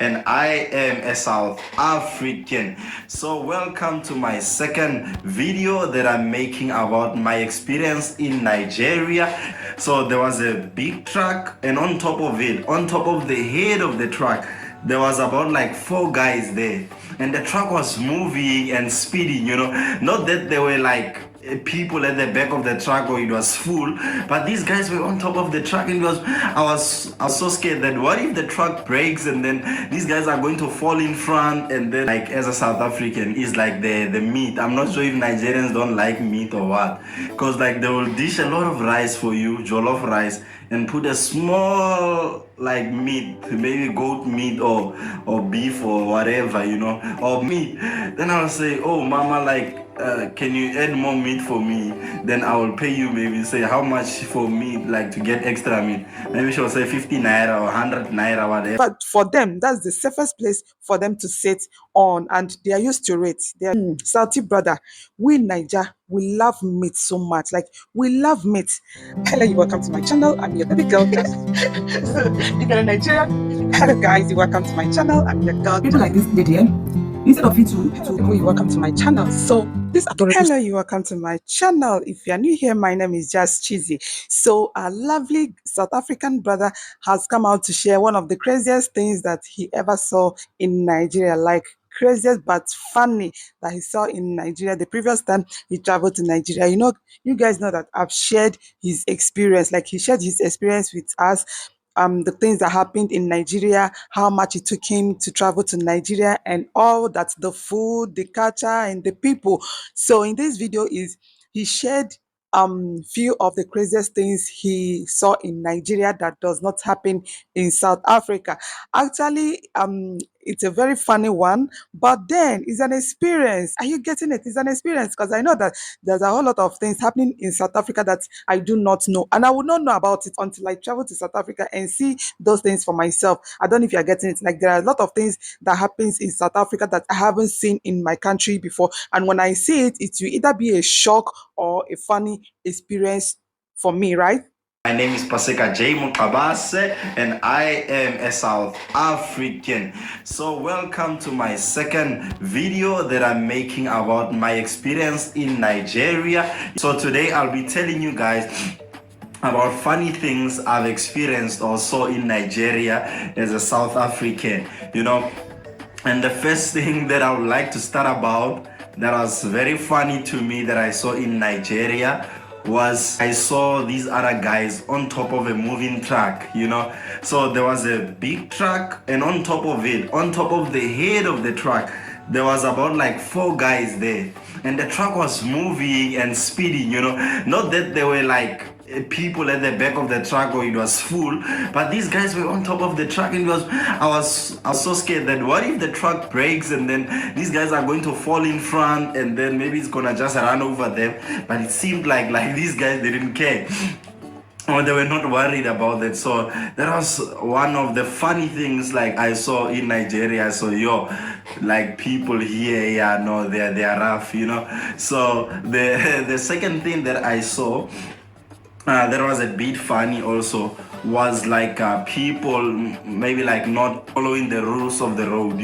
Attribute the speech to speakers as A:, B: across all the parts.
A: And I am a South African. So welcome to my second video that I'm making about my experience in Nigeria. So there was a big truck, and on top of it, on top of the head of the truck, there was about like 4 guys there, and the truck was moving and speeding, not that they were like people at the back of the truck or it was full, but these guys were on top of the truck, and I was so scared that what if the truck breaks and then these guys are going to fall in front, and then like as a South African is like the meat. I'm not sure if Nigerians don't like meat or what, because like they will dish a lot of rice for you, jollof rice, and put a small like meat, maybe goat meat or beef or whatever, or meat. Then I'll say, oh mama, like can you add more meat for me? Then I will pay you, maybe say how much for meat, like to get extra meat. Maybe she'll say 50 naira or 100 naira, whatever.
B: But for them, that's the safest place for them to sit on, and they are used to it. They are salty brother. We in Niger, we love meat so much. Like we love meat. Hello, you welcome to my channel. I'm your baby girl. You got a Nigerian. Hello guys, you welcome to my channel. I'm your girl.
C: People like this lady, instead of you to
B: You welcome to my channel. So this adorable. Hello, you welcome to my channel. If you are new here, my name is Çràźiesť. So a lovely South African brother has come out to share one of the craziest things that he ever saw in Nigeria, like craziest but funny that he saw in Nigeria the previous time he traveled to Nigeria. You guys know that I've shared his experience, like he shared his experience with us, the things that happened in Nigeria, how much it took him to travel to Nigeria, and all that, the food, the culture, and the people. So in this video is he shared few of the craziest things he saw in Nigeria that does not happen in South Africa. Actually, it's a very funny one, but then it's an experience. Are you getting it? It's an experience, because I know that there's a whole lot of things happening in South Africa that I do not know, and I would not know about it until I travel to South Africa and see those things for myself. I don't know if you're getting it. Like there are a lot of things that happens in South Africa that I haven't seen in my country before, and when I see it, it will either be a shock or a funny experience for me, right?
A: My name is Paseka J. Mukabase, and I am a South African. So welcome to my second video that I'm making about my experience in Nigeria. So today I'll be telling you guys about funny things I've experienced or saw in Nigeria as a South African, And the first thing that I would like to start about that was very funny to me that I saw in Nigeria was I saw these other guys on top of a moving truck, So there was a big truck, and on top of it, on top of the head of the truck, there was about like 4 guys there, and the truck was moving and speeding, not that they were like people at the back of the truck or it was full, but these guys were on top of the truck, and I was so scared that what if the truck breaks and then these guys are going to fall in front, and then maybe it's gonna just run over them. But it seemed like these guys didn't care, or they were not worried about that. So that was one of the funny things like I saw in Nigeria. So like people here, no, they're rough, So the second thing that I saw that was a bit funny also was like people maybe like not following the rules of the road,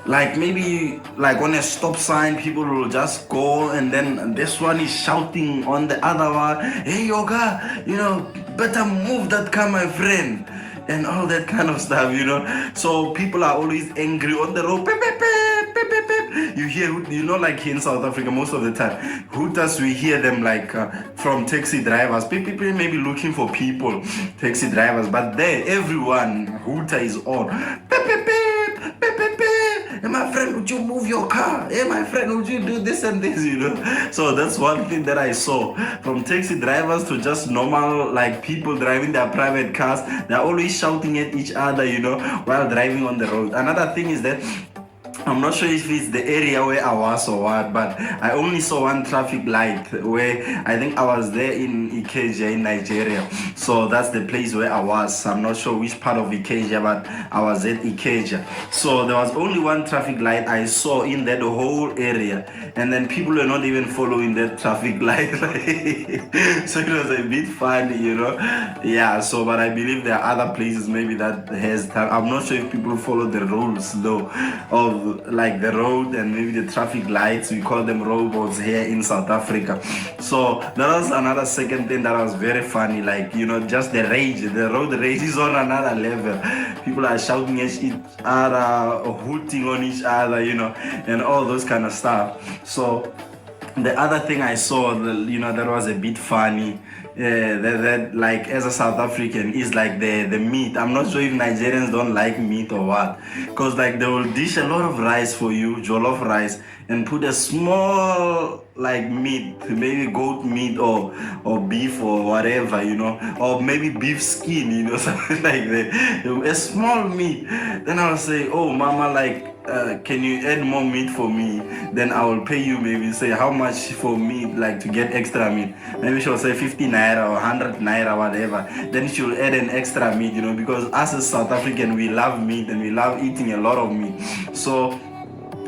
A: like maybe like on a stop sign people will just go, and then this one is shouting on the other one, hey yoga, better move that car, my friend, and all that kind of stuff, So people are always angry on the road. Beep, beep, beep, beep, beep, beep. You hear, like here in South Africa, most of the time, hooters, we hear them like from taxi drivers. People maybe looking for people, taxi drivers, but there, everyone, hooter is on. Beep, beep, beep, beep, beep, beep. Hey, my friend, would you move your car? Hey, my friend, would you do this and this, So that's one thing that I saw. From taxi drivers to just normal, like people driving their private cars, they're always shouting at each other, while driving on the road. Another thing is that I'm not sure if it's the area where I was or what, but I only saw one traffic light where I think I was there in Ikeja in Nigeria. So that's the place where I was. I'm not sure which part of Ikeja, but I was at Ikeja. So there was only one traffic light I saw in that whole area, and then people were not even following that traffic light. So it was a bit funny, you know. Yeah. So, but I believe there are other places maybe that has. I'm not sure if people follow the rules though of like the road and maybe the traffic lights. We call them robots here in South Africa. So that was another second thing that was very funny. Like, you know, just the rage, the road rage is on another level. People are shouting at each other, hooting on each other, you know, and all those kind of stuff. So the other thing I saw, you know, that was a bit funny, that like as a South African is like the meat. I'm not sure if Nigerians don't like meat or what, because like they will dish a lot of rice for you, jollof rice, and put a small like meat, maybe goat meat or beef or whatever, you know, or maybe beef skin, you know, something like that, a small meat. Then I'll say, oh mama, like can you add more meat for me? Then I will pay you, maybe say how much for meat, like to get extra meat. Maybe she'll say 50 naira or 100 naira, whatever. Then she'll add an extra meat, you know, because us as South African, we love meat and we love eating a lot of meat. So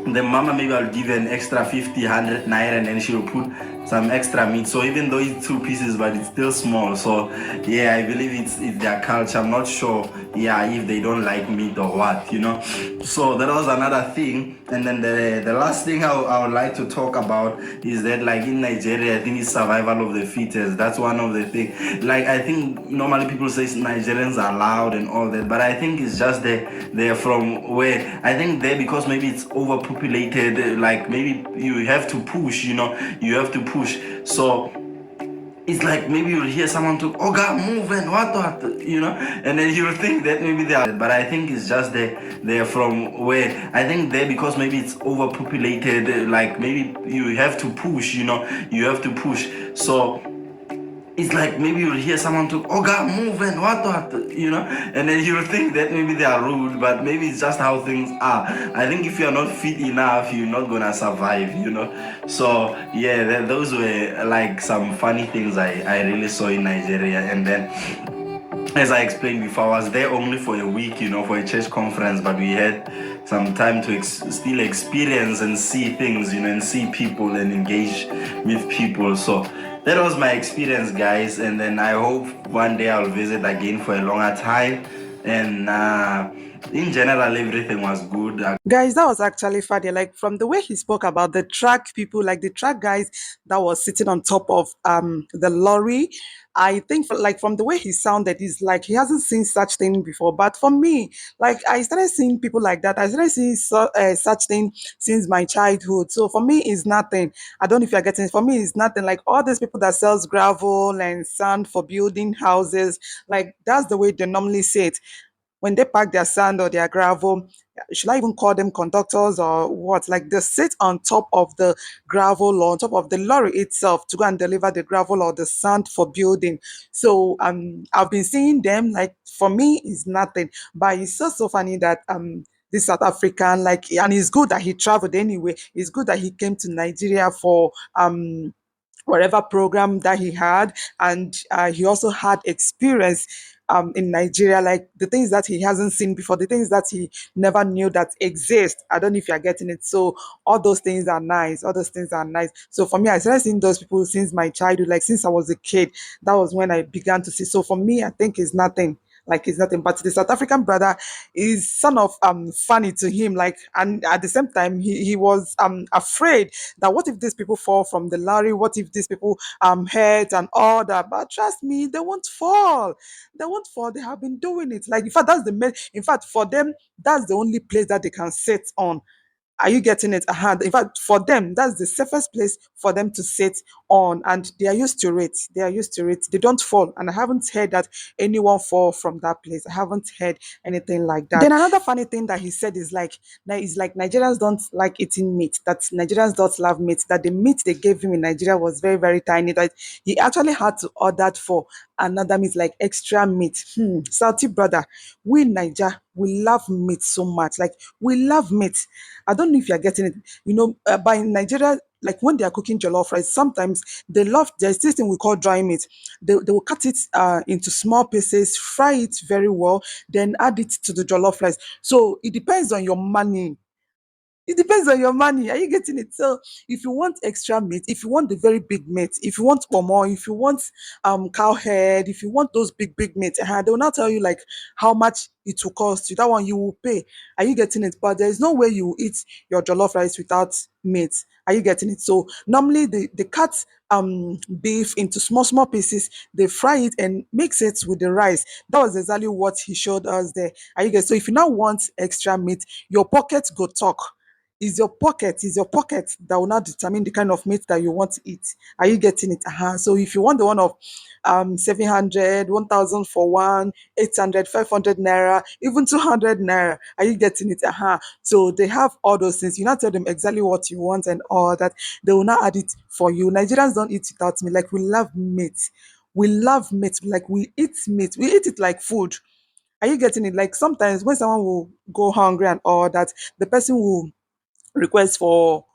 A: the mama maybe I'll give her an extra 50, 100 naira, and then she'll put some extra meat. So even though it's two pieces, but it's still small. So yeah, I believe it's their culture. I'm not sure, yeah, if they don't like meat or what, you know. So that was another thing. And then the last thing I would like to talk about is that like in Nigeria, I think it's survival of the fittest. That's one of the things. Like I think normally people say Nigerians are loud and all that, but I think it's just they're from where I think there, because maybe it's overpopulated, like maybe you have to push, you know, you have to push. So it's like maybe you'll hear someone talk, oh God, move and what, you know, and then you'll think that maybe they are, but I think it's just they're from where I think there, because maybe it's overpopulated, like maybe you have to push, you know, you have to push. So it's like maybe you'll hear someone talk, oh God, move and what, you know, and then you'll think that maybe they are rude, but maybe it's just how things are. I think if you're not fit enough, you're not gonna survive, you know. So yeah, those were like some funny things I really saw in Nigeria. And then as I explained before, I was there only for a week, you know, for a church conference, but we had some time to still experience and see things, you know, and see people and engage with people. So that was my experience, guys. And then I hope one day I'll visit again for a longer time. And in general, everything was good.
B: Guys, that was actually funny. Like from the way he spoke about the track people, like the track guys that was sitting on top of the lorry. I think like from the way he sounded, he's like he hasn't seen such thing before. But for me, like I started seeing people like that. I started seeing such thing since my childhood. So for me, it's nothing. I don't know if you're getting it. For me, it's nothing. Like all these people that sells gravel and sand for building houses, like that's the way they normally say it when they pack their sand or their gravel. Should I even call them conductors or what? Like they sit on top of the gravel or on top of the lorry itself to go and deliver the gravel or the sand for building. So I've been seeing them. Like for me, it's nothing. But it's so funny that this South African, like, and it's good that he traveled anyway. It's good that he came to Nigeria for whatever program that he had, and he also had experience in Nigeria, like the things that he hasn't seen before, the things that he never knew that exist. I don't know if you're getting it. So all those things are nice. All those things are nice. So for me, I started seeing those people since my childhood, like since I was a kid. That was when I began to see. So for me, I think it's nothing. Like it's nothing. But the South African brother is sort of funny to him. Like, and at the same time, he was afraid that what if these people fall from the lorry? What if these people hurt and all that? But trust me, they won't fall. They won't fall. They have been doing it. Like in fact, in fact, for them, that's the only place that they can sit on. Are you getting it? In fact, for them, that's the safest place for them to sit on, and they are used to it. They are used to it. They don't fall, and I haven't heard that anyone fall from that place. I haven't heard anything like that. Then another funny thing that he said is like Nigerians don't like eating meat. That Nigerians don't love meat. That the meat they gave him in Nigeria was very very tiny. That he actually had to order for another meat, like extra meat. Salty brother, we in Niger, we love meat so much. Like we love meat. I don't know if you're getting it. By in Nigeria, like when they are cooking jollof rice, sometimes there's this thing we call dry meat. They will cut it into small pieces, fry it very well, then add it to the jollof rice. So it depends on your money. It depends on your money. Are you getting it? So if you want extra meat, if you want the very big meat, if you want pomo, if you want cow head, if you want those big meat, they will not tell you like how much it will cost you. That one you will pay. Are you getting it? But there is no way you eat your jollof rice without meat. Are you getting it? So normally they cut beef into small pieces, they fry it and mix it with the rice. That was exactly what he showed us there. Are you guys? So if you now want extra meat, your pocket go talk. Is your pocket that will now determine the kind of meat that you want to eat. Are you getting it? So if you want the one of 700, 1,000 for one, 800, 500 naira, even 200 naira, are you getting it? So they have all those things. You now tell them exactly what you want and all that. They will now add it for you. Nigerians don't eat without meat. Like we love meat. We love meat. Like we eat meat. We eat it like food. Are you getting it? Like sometimes when someone will go hungry and all that, the person will request for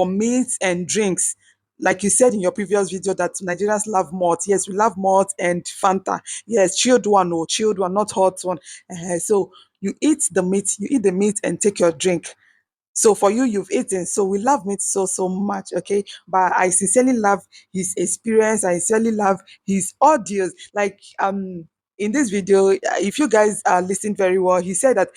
B: meat and drinks. Like you said in your previous video that Nigerians love malt. Yes, we love malt and Fanta. Yes, chilled one, not hot one. So you eat the meat and take your drink. So for you, you've eaten. So we love meat so much, okay? But I sincerely love his experience. I sincerely love his audios. Like in this video, if you guys are listening very well, he said that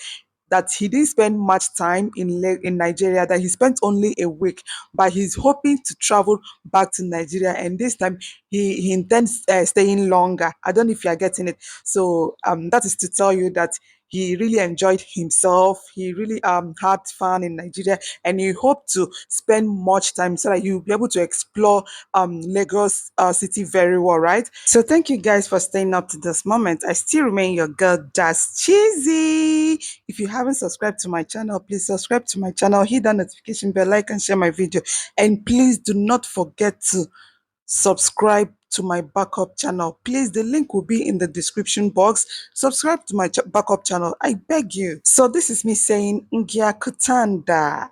B: he didn't spend much time in Nigeria, that he spent only a week, but he's hoping to travel back to Nigeria. And this time he intends staying longer. I don't know if you're getting it. So that is to tell you that he really enjoyed himself. He really had fun in Nigeria, and he hoped to spend much time so that you'll be able to explore Lagos city very well, right? So thank you guys for staying up to this moment. I still remain your girl, Just Cheesy. If you haven't subscribed to my channel, please subscribe to my channel, hit that notification bell, like and share my video, and please do not forget to subscribe to my backup channel. Please, the link will be in the description box. Subscribe to my backup channel, I beg you. So this is me saying Ngia Kutanda.